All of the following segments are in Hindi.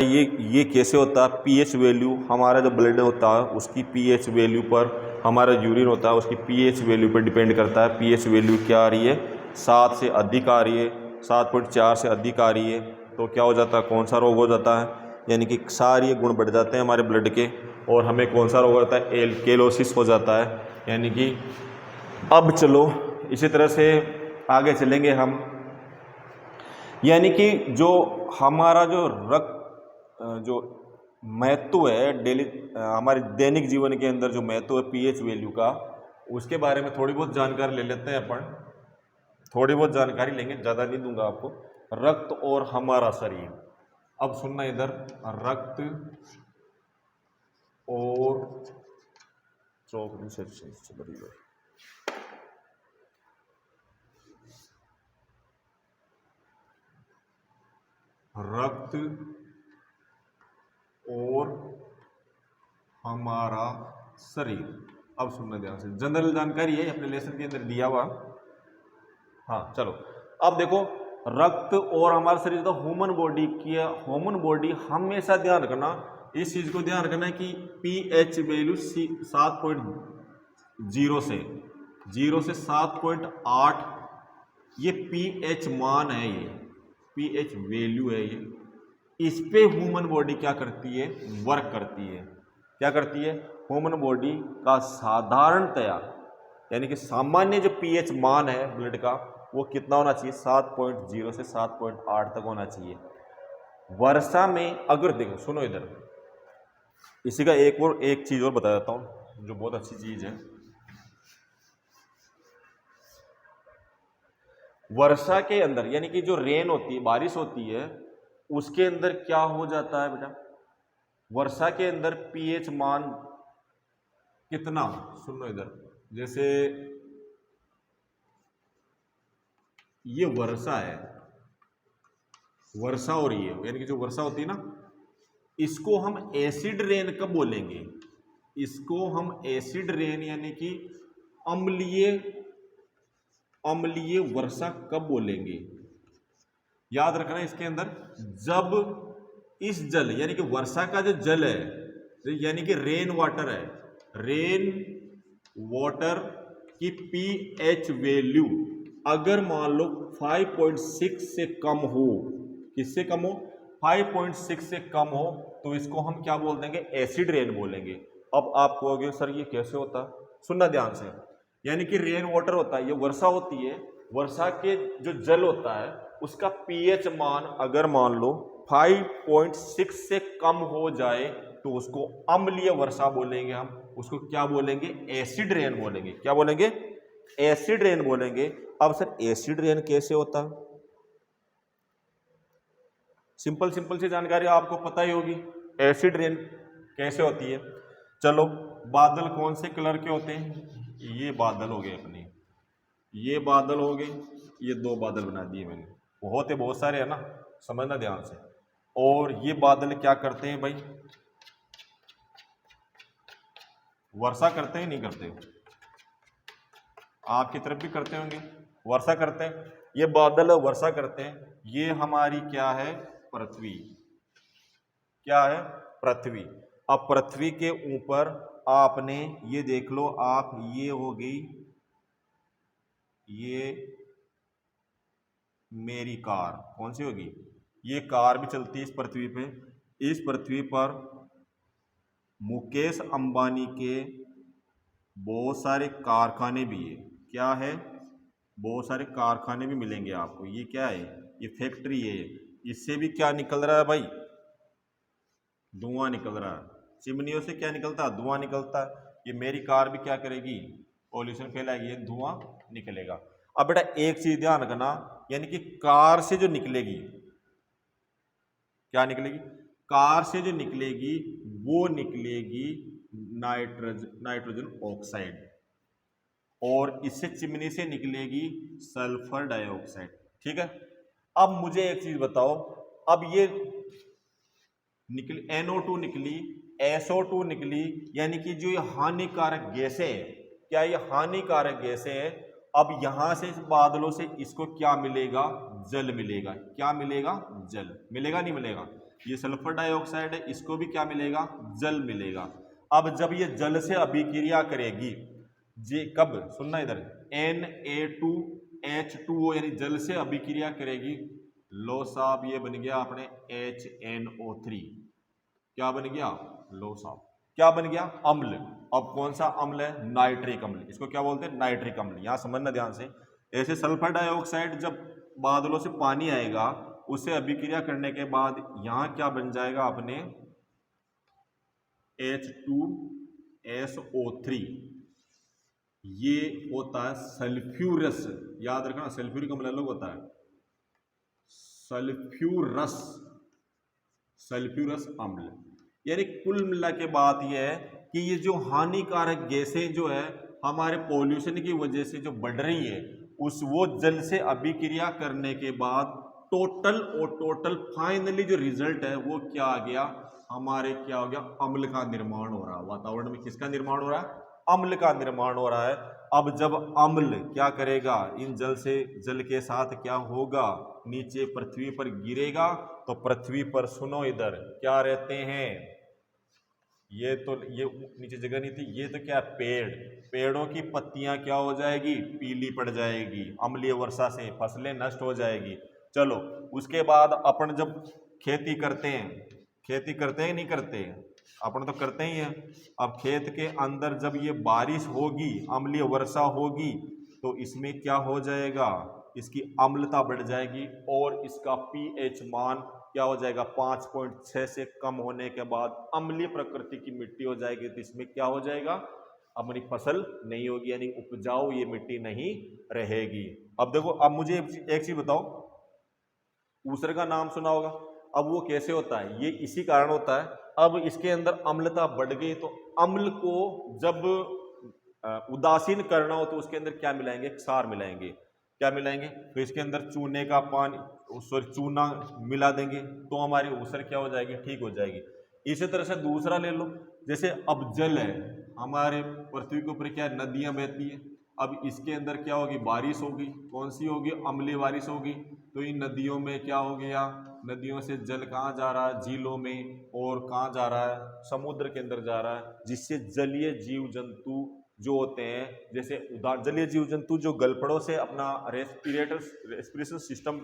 ये कैसे होता है, पीएच वैल्यू, हमारा जो ब्लड होता है उसकी पीएच वैल्यू पर, हमारा यूरिन होता है उसकी पीएच वैल्यू पर डिपेंड करता है। पीएच वैल्यू क्या आ रही है, 7 से अधिक आ रही है, 7.4 से अधिक आ रही है, तो क्या हो जाता है, कौन सा रोग हो जाता है, यानी कि सारे गुण बढ़ जाते हैं हमारे ब्लड के, और हमें कौन सा रोग होता है, एल्केलोसिस हो जाता है। यानी कि अब चलो इसी तरह से आगे चलेंगे हम, यानी कि जो हमारा जो रक्त जो महत्व है डेली हमारे दैनिक जीवन के अंदर जो महत्व है पीएच वैल्यू का, उसके बारे में थोड़ी बहुत जानकारी ले लेते हैं अपन। थोड़ी बहुत जानकारी लेंगे, ज़्यादा नहीं दूंगा आपको। रक्त और हमारा शरीर, अब सुनना इधर, रक्त और चौक से रक्त और हमारा शरीर। अब सुनना ध्यान से, जनरल जानकारी है, अपने लेसन के अंदर दिया हुआ। हाँ चलो, अब देखो, रक्त और हमारा शरीर तो ह्यूमन बॉडी की है। ह्यूमन बॉडी हमेशा ध्यान रखना, इस चीज को ध्यान रखना कि पीएच वैल्यू 7.0 से 7.8, ये पीएच मान है, ये पीएच वैल्यू है, ये इस पे ह्यूमन बॉडी क्या करती है, वर्क करती है। क्या करती है, ह्यूमन बॉडी का साधारणतया यानी कि सामान्य जो पीएच मान है ब्लड का, वो कितना होना चाहिए, 7.0 से 7.8 तक होना चाहिए। वर्षा में अगर देखो, सुनो इधर, इसी का एक चीज और बता देता हूं जो बहुत अच्छी चीज है। वर्षा के अंदर यानी कि जो रेन होती है, बारिश होती है, उसके अंदर क्या हो जाता है बेटा, वर्षा के अंदर पीएच मान कितना, सुनो इधर, जैसे ये वर्षा है, वर्षा हो रही है, यानी कि जो वर्षा होती है ना, इसको हम एसिड रेन कब बोलेंगे, इसको हम एसिड रेन यानी कि अम्लीय वर्षा कब बोलेंगे। याद रखना इसके अंदर, जब इस जल यानी कि वर्षा का जो जल है यानी कि रेन वाटर है, रेन वाटर की पीएच वैल्यू अगर मान लो 5.6 से कम हो, किससे कम हो, 5.6 से कम हो, तो इसको हम क्या बोल देंगे, एसिड रेन बोलेंगे। अब आप कहोगे सर ये कैसे होता, सुनना ध्यान से, यानी कि रेन वाटर होता है, ये वर्षा होती है, वर्षा के जो जल होता है उसका पीएच मान अगर मान लो 5.6 से कम हो जाए तो उसको अम्लीय वर्षा बोलेंगे हम, उसको क्या बोलेंगे, एसिड रेन बोलेंगे। क्या बोलेंगे, एसिड रेन बोलेंगे। अब सर एसिड रेन कैसे होता, सिंपल सी जानकारी आपको पता ही होगी, एसिड रेन कैसे होती है। चलो, बादल कौन से कलर के होते हैं, ये बादल हो गए अपने, ये बादल हो गए, ये दो बादल बना दिए मैंने, होते बहुत सारे है ना, समझना ध्यान से। और ये बादल क्या करते हैं भाई, वर्षा करते हैं नहीं करते, आपकी तरफ भी करते होंगे, वर्षा करते हैं, ये बादल वर्षा करते हैं। ये हमारी क्या है, पृथ्वी, क्या है, पृथ्वी। अब पृथ्वी के ऊपर आपने ये देख लो आप, ये हो गई, ये मेरी कार, कौन सी होगी, ये कार भी चलती है इस पृथ्वी पे। इस पृथ्वी पर मुकेश अंबानी के बहुत सारे कारखाने भी है, क्या है, बहुत सारे कारखाने भी मिलेंगे आपको। ये क्या है, ये फैक्ट्री है, इससे भी क्या निकल रहा है भाई, धुआं निकल रहा है, चिमनियों से क्या निकलता है, धुआं निकलता है। ये मेरी कार भी क्या करेगी, पॉल्यूशन फैलाएगी, धुआं निकलेगा। अब बेटा एक चीज ध्यान रखना, यानी कि कार से जो निकलेगी, क्या निकलेगी, कार से जो निकलेगी वो निकलेगी नाइट्रोजन ऑक्साइड, और इससे चिमनी से निकलेगी सल्फर डाइऑक्साइड। ठीक है, अब मुझे एक चीज बताओ, अब ये निकली NO2 निकली, SO2 निकली, यानी कि जो ये हानिकारक गैसें हैं, क्या ये हानिकारक गैसें हैं। अब यहां से इस बादलों से इसको क्या मिलेगा, जल मिलेगा। क्या मिलेगा, जल मिलेगा, नहीं मिलेगा। ये सल्फर डाइऑक्साइड है, इसको भी क्या मिलेगा, जल मिलेगा। अब जब ये जल से अभिक्रिया करेगी, जे कब, सुनना इधर, Na2H2O यानी जल से अभिक्रिया करेगी, लो साहब ये बन गया अपने HNO3। क्या बन गया, लो साहब क्या बन गया, अम्ल। अब कौन सा अम्ल है, नाइट्रिक अम्ल। इसको क्या बोलते हैं, नाइट्रिक अम्ल। यहां समझना ध्यान से, ऐसे सल्फर डाइऑक्साइड जब बादलों से पानी आएगा, उससे अभिक्रिया करने के बाद यहां क्या बन जाएगा अपने H2SO3। ये होता है सल्फ्यूरस, याद रखना सल्फ्यूरिक अम्ल अलग होता है, सल्फ्यूरस, सल्फ्यूरस अम्ल। यानी कुल मिला के बात यह है कि ये जो हानिकारक गैसें जो है हमारे पॉल्यूशन की वजह से जो बढ़ रही है, उस वो जल से अभिक्रिया करने के बाद टोटल फाइनली जो रिजल्ट है वो क्या आ गया, हमारे क्या हो गया, अम्ल का निर्माण हो रहा है। वातावरण में किसका निर्माण हो रहा है, अम्ल का निर्माण हो रहा है। अब जब अम्ल क्या करेगा, इन जल के साथ क्या होगा, नीचे पृथ्वी पर गिरेगा, तो पृथ्वी पर सुनो इधर क्या रहते हैं, ये नीचे जगह नहीं थी, ये तो क्या, पेड़ों की पत्तियां क्या हो जाएगी, पीली पड़ जाएगी, अम्लीय वर्षा से फसलें नष्ट हो जाएगी। चलो उसके बाद अपन जब खेती करते हैं नहीं करते, अपन तो करते ही हैं। अब खेत के अंदर जब ये बारिश होगी, अम्लीय वर्षा होगी, तो इसमें क्या हो जाएगा, इसकी अम्लता बढ़ जाएगी और इसका पीएच मान क्या हो जाएगा, 5.6 से कम होने के बाद अम्लीय प्रकृति की मिट्टी हो जाएगी। तो इसमें क्या हो जाएगा, अपनी फसल नहीं होगी, यानी उपजाऊ ये मिट्टी नहीं रहेगी। अब देखो, अब मुझे एक चीज बताओ, ऊसर का नाम सुना होगा। अब वो कैसे होता है, ये इसी कारण होता है। अब इसके अंदर अम्लता बढ़ गई, तो अम्ल को जब उदासीन करना हो तो उसके अंदर क्या मिलाएंगे, क्षार मिलाएंगे। क्या मिलाएंगे, तो इसके अंदर चूने का पानी, सॉरी चूना मिला देंगे, तो हमारी ऊसर क्या हो जाएगी, ठीक हो जाएगी। इसी तरह से दूसरा ले लो, जैसे अब जल है, हमारे पृथ्वी के ऊपर क्या है, नदियां बहती है। अब इसके अंदर क्या होगी, बारिश होगी, कौन सी होगी, अम्लीय बारिश होगी। तो इन नदियों में क्या हो गया, नदियों से जल कहाँ जा रहा है, झीलों में, और कहाँ जा रहा है, समुद्र के अंदर जा रहा है, जिससे जलीय जीव जंतु जो होते हैं, जैसे जलीय जीव जंतु जो गलफड़ों से अपना रेस्पिरेशन सिस्टम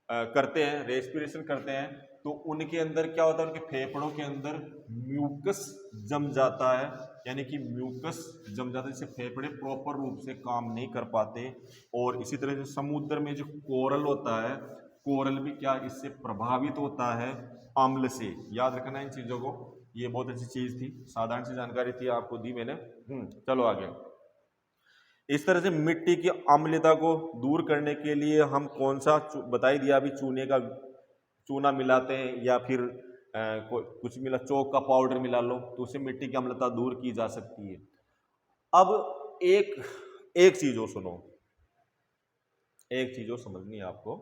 करते हैं, रेस्पिरेशन करते हैं, तो उनके अंदर क्या होता है, उनके फेफड़ों के अंदर म्यूकस जम जाता है, यानी कि म्यूकस जम जाता है, जिससे फेफड़े प्रॉपर रूप से काम नहीं कर पाते। और इसी तरह से समुद्र में जो कोरल होता है, कोरल भी क्या इससे प्रभावित होता है, अम्ल से। याद रखना इन चीज़ों को, ये बहुत अच्छी चीज़ थी, साधारण सी जानकारी थी, आपको दी मैंने। चलो आगे। इस तरह से मिट्टी की अम्लता को दूर करने के लिए हम कौन सा बता ही दिया अभी, चूना मिलाते हैं, या फिर कुछ मिला, चौक का पाउडर मिला लो, तो उससे मिट्टी की अम्लता दूर की जा सकती है। अब एक चीज और सुनो, एक चीज और समझनी है आपको।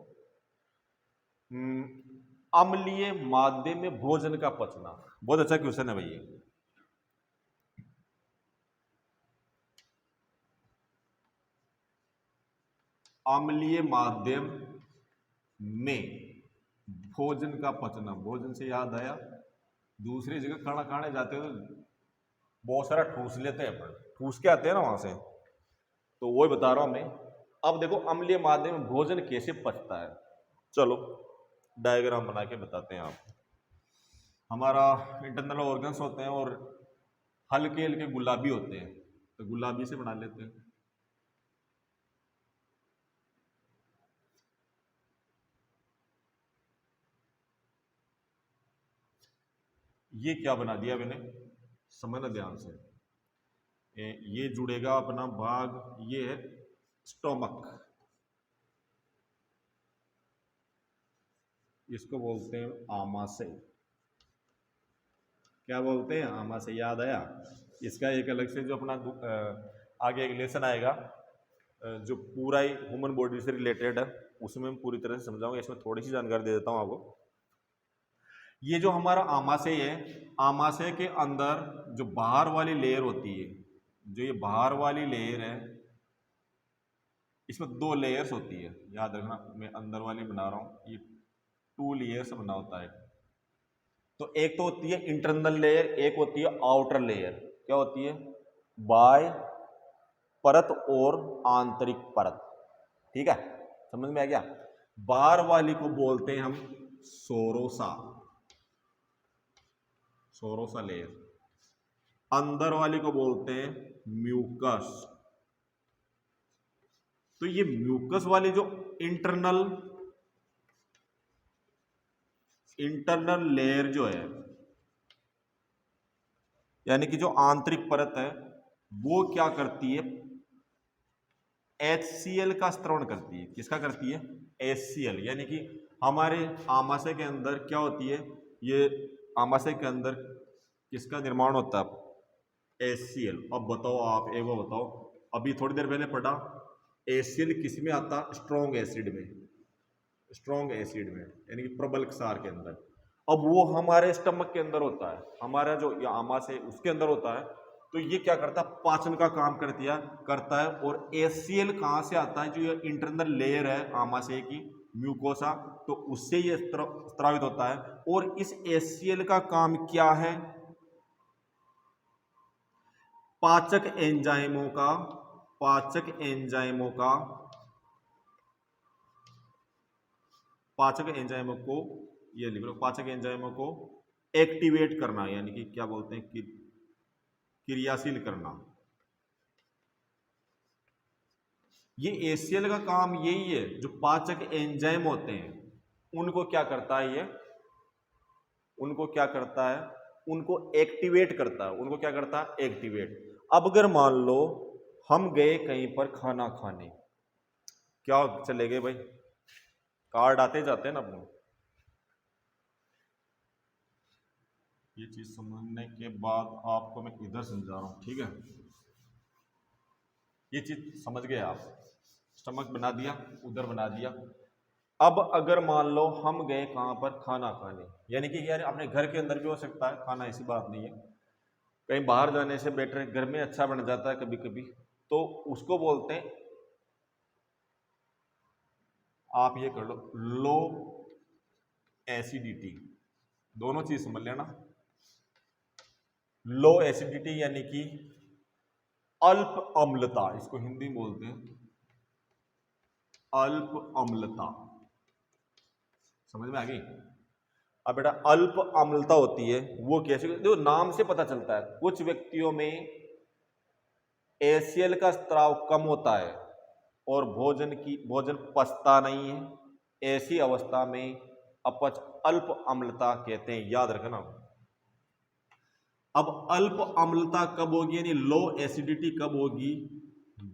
अम्लीय मादे में भोजन का पचना, बहुत अच्छा क्वेश्चन है भैया। अम्लीय माध्यम में भोजन का पचना, भोजन से याद आया, दूसरी जगह खाना खाने जाते हो तो बहुत सारा ठूस लेते हैं, अपन ठूस के आते हैं ना वहां से, तो वही बता रहा हूं मैं। अब देखो अम्लीय माध्यम में भोजन कैसे पचता है, चलो डायग्राम बना के बताते हैं आपको। हमारा इंटरनल ऑर्गन्स होते हैं और हल्के हल्के गुलाबी होते हैं, तो गुलाबी से बना लेते हैं। ये क्या बना दिया मैंने, समझना ध्यान से। ये जुड़ेगा अपना भाग, ये है स्टोमक, इसको बोलते हैं आमाशय। क्या बोलते हैं, आमाशय। याद आया। इसका एक अलग से जो अपना आगे एक लेसन आएगा जो पूरा ही ह्यूमन बॉडी से रिलेटेड है, उसमें मैं पूरी तरह से समझाऊंगा। इसमें थोड़ी सी जानकारी दे देता हूं आपको। ये जो हमारा आमाशय है, आमाशय के अंदर जो बाहर वाली लेयर होती है, जो ये बाहर वाली लेयर है, इसमें 2 लेयर्स होती है, याद रखना। मैं अंदर वाली बना रहा हूँ, ये 2 लेयर्स बना होता है। तो एक तो होती है इंटरनल लेयर, एक होती है आउटर लेयर। क्या होती है? बाह्य परत और आंतरिक परत। ठीक है, समझ में आ गया? बाहर वाली को बोलते हैं हम सोरोसा, सोरोसा लेयर। अंदर वाली को बोलते हैं म्यूकस। तो ये म्यूकस वाली जो इंटरनल लेयर जो है, यानी कि जो आंतरिक परत है, वो क्या करती है? HCl का स्त्रवण करती है। किसका करती है? HCl, यानी कि हमारे आमाशय के अंदर क्या होती है? ये आमाशय के अंदर किसका निर्माण होता है? HCl। अब बताओ, आप एक बार बताओ, अभी थोड़ी देर पहले पढ़ा, HCl किस में आता? स्ट्रॉन्ग एसिड में, स्ट्रॉन्ग एसिड में, यानी कि प्रबल क्षार के अंदर। अब वो हमारे स्टमक के अंदर होता है, हमारा जो आमाशय उसके अंदर होता है। तो ये क्या करता है? पाचन का काम करता है। और HCl कहाँ से आता है? जो ये इंटरनल लेयर है आमाशय की, म्यूकोसा, तो उससे ये स्रावित होता है। और इस HCl का काम क्या है? पाचक एंजाइमों का, पाचक एंजाइमों का, पाचक एंजाइमों को, ये लिख लो, पाचक एंजाइमों को एक्टिवेट करना, यानी कि क्या बोलते हैं कि क्रियाशील करना। ये HCl का काम यही है। जो पाचक एंजाइम होते हैं उनको क्या करता है? ये उनको क्या करता है? उनको एक्टिवेट करता है। उनको क्या करता है? एक्टिवेट। अब अगर मान लो हम गए कहीं पर खाना खाने, क्या चले गए भाई, कार्ड आते जाते हैं ना अपने। ये चीज समझने के बाद आपको मैं इधर समझा रहा हूं, ठीक है? ये चीज समझ गए आप? स्टमक बना दिया, उधर बना दिया। अब अगर मान लो हम गए कहां पर? खाना खाने, यानी कि यार अपने घर के अंदर भी हो सकता है खाना, ऐसी बात नहीं है। कहीं बाहर जाने से बेटर है घर में अच्छा बन जाता है कभी कभी। तो उसको बोलते हैं, आप ये कर लो, लो एसिडिटी। दोनों चीज समझ लेना। लो एसिडिटी यानी कि अल्प अम्लता, इसको हिंदी में बोलते हैं अल्प अम्लता। समझ में आ गई? अब बेटा, अल्प अम्लता होती है वो कैसे? देखो नाम से पता चलता है, कुछ व्यक्तियों में HCl का स्त्राव कम होता है और भोजन पचता नहीं है। ऐसी अवस्था में अपच अल्प अम्लता कहते हैं, याद रखना। अब अल्प अम्लता कब होगी, यानी लो एसिडिटी कब होगी?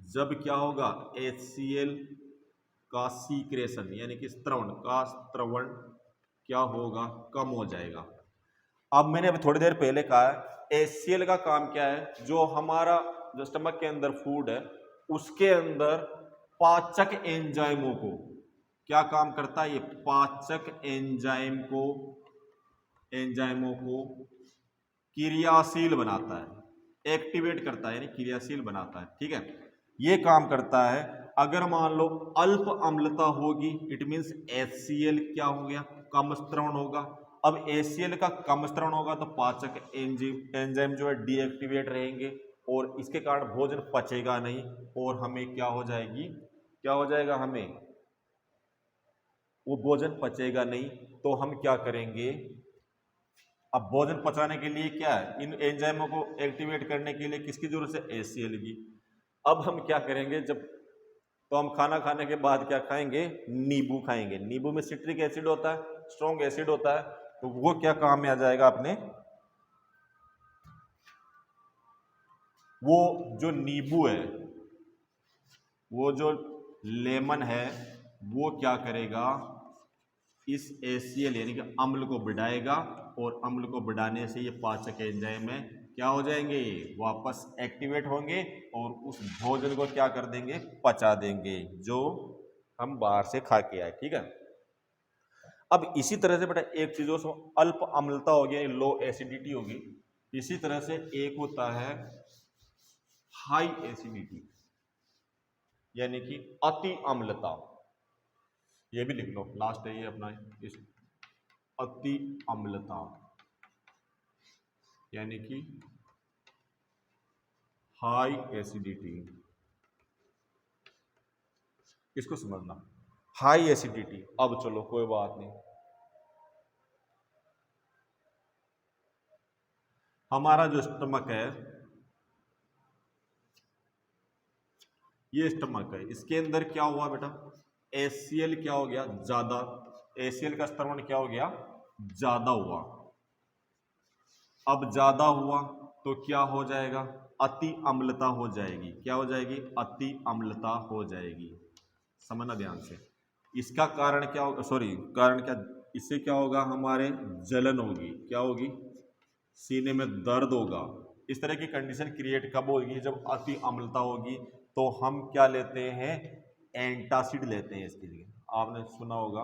जब क्या होगा? HCl का सीक्रेशन, यानी कि स्त्रवण क्या होगा? कम हो जाएगा। अब मैंने अभी थोड़ी देर पहले कहा है HCl का काम क्या है? जो हमारा जो स्टमक के अंदर फूड है उसके अंदर पाचक एंजाइमों को क्या काम करता है? ये पाचक एंजाइमों को क्रियाशील बनाता है, एक्टिवेट करता है, यानी क्रियाशील बनाता है। ठीक है, ये काम करता है। अगर मान लो अल्प अम्लता होगी, इट मींस HCl क्या हो गया? कम स्त्रवण होगा। अब HCl का कम स्त्रवण होगा तो पाचक एंजाइम जो है डीएक्टिवेट रहेंगे और इसके कारण भोजन पचेगा नहीं और हमें क्या हो जाएगी? क्या हो जाएगा? हमें वो भोजन पचेगा नहीं। तो हम क्या करेंगे? अब भोजन पचाने के लिए क्या है? इन एंजाइमों को एक्टिवेट करने के लिए किसकी जरूरत है? HCl की। अब हम क्या करेंगे? जब तो हम खाना खाने के बाद क्या खाएंगे? नींबू खाएंगे। नींबू में सिट्रिक एसिड होता है, स्ट्रॉन्ग एसिड होता है, तो वो क्या काम में आ जाएगा अपने? वो जो नींबू है, वो जो लेमन है, वो क्या करेगा? इस HCl यानी कि अम्ल को बढ़ाएगा और अम्ल को बढ़ाने से ये पाचक एंजाइम है क्या हो जाएंगे? ये वापस एक्टिवेट होंगे और उस भोजन को क्या कर देंगे? पचा देंगे, जो हम बाहर से खा के आए। ठीक है, अब इसी तरह से बेटा एक चीजों से अल्प अम्लता हो गया, लो एसिडिटी होगी। इसी तरह से एक होता है हाई एसिडिटी, यानी कि अति अम्लता। ये भी लिख लो, लास्ट है ये अपना, इस अति अम्लता। यानी कि हाई एसिडिटी, इसको समझना, हाई एसिडिटी। अब चलो कोई बात नहीं, हमारा जो स्टमक है, ये स्टमक है, इसके अंदर क्या हुआ बेटा, एचसीएल क्या हो गया, ज्यादा, एचसीएल का स्तर क्या हो गया, ज्यादा हुआ। अब ज्यादा हुआ तो क्या हो जाएगा, अति अम्लता हो जाएगी। क्या हो जाएगी, अति अम्लता हो जाएगी। समझना ध्यान से, इसका कारण क्या होगा, सॉरी कारण क्या, इससे क्या होगा, हमारे जलन होगी। क्या होगी, सीने में दर्द होगा। इस तरह की कंडीशन क्रिएट कब होगी, जब अति अम्लता होगी। तो हम क्या लेते हैं, एंटासिड लेते हैं इसके लिए। आपने सुना होगा,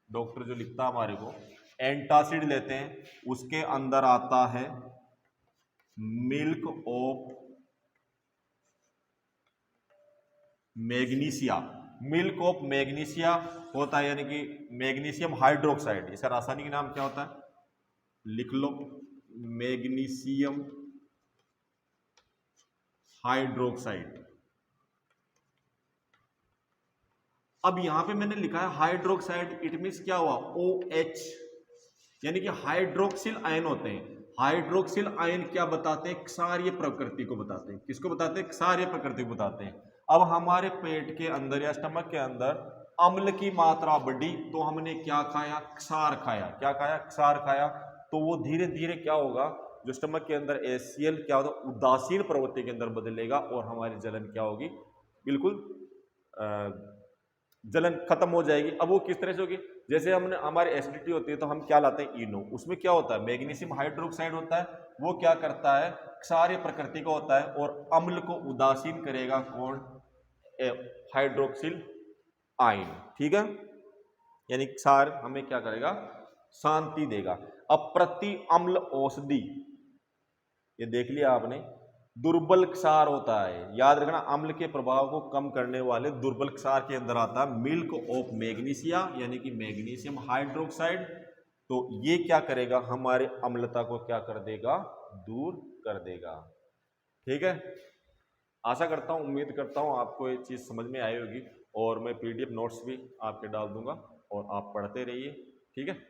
डॉक्टर जो लिखता है हमारे को, एंटासिड लेते हैं। उसके अंदर आता है milk of magnesia, milk of magnesia होता है, यानी कि मैग्नीशियम हाइड्रोक्साइड। इसका रासायनिक नाम क्या होता है, लिख लो, मैग्नीशियम हाइड्रोक्साइड। अब यहां पे मैंने लिखा है हाइड्रोक्साइड, इट मींस क्या हुआ, OH, यानी कि हाइड्रोक्सिल आयन होते हैं। हाइड्रोक्सिल आयन क्या बताते हैं, क्षारीय प्रकृति को बताते हैं। किसको बताते हैं, क्षारीय प्रकृति को बताते हैं। अब हमारे पेट के अंदर या स्टमक के अंदर अम्ल की मात्रा बढ़ी, तो हमने क्या खाया, क्षार खाया। क्या खाया, क्षार खाया। तो वो धीरे धीरे क्या होगा, जो स्टमक के अंदर HCl क्या होगा, उदासीन प्रवृत्ति के अंदर बदलेगा, और हमारी जलन क्या होगी, बिल्कुल जलन खत्म हो जाएगी। अब वो किस तरह से होगी, जैसे हमने हमारी एसिडिटी होती है तो हम क्या लाते हैं, इनो। उसमें क्या होता है, मैग्नीशियम हाइड्रोक्साइड होता है। वो क्या करता है, क्षारीय प्रकृति का होता है, और अम्ल को उदासीन करेगा कौन, हाइड्रोक्सिल आयन। ठीक है, यानी क्षार हमें क्या करेगा, शांति देगा। अब प्रति अम्ल औषधि, ये देख लिया आपने, दुर्बल क्षार होता है। याद रखना, अम्ल के प्रभाव को कम करने वाले दुर्बल क्षार के अंदर आता है मिल्क ऑफ मैग्नीशिया, यानी कि मैग्नीशियम हाइड्रोक्साइड। तो ये क्या करेगा, हमारे अम्लता को क्या कर देगा, दूर कर देगा। ठीक है, आशा करता हूं, उम्मीद करता हूं आपको ये चीज समझ में आई होगी, और मैं PDF नोट्स भी आपके डाल दूंगा, और आप पढ़ते रहिए। ठीक है।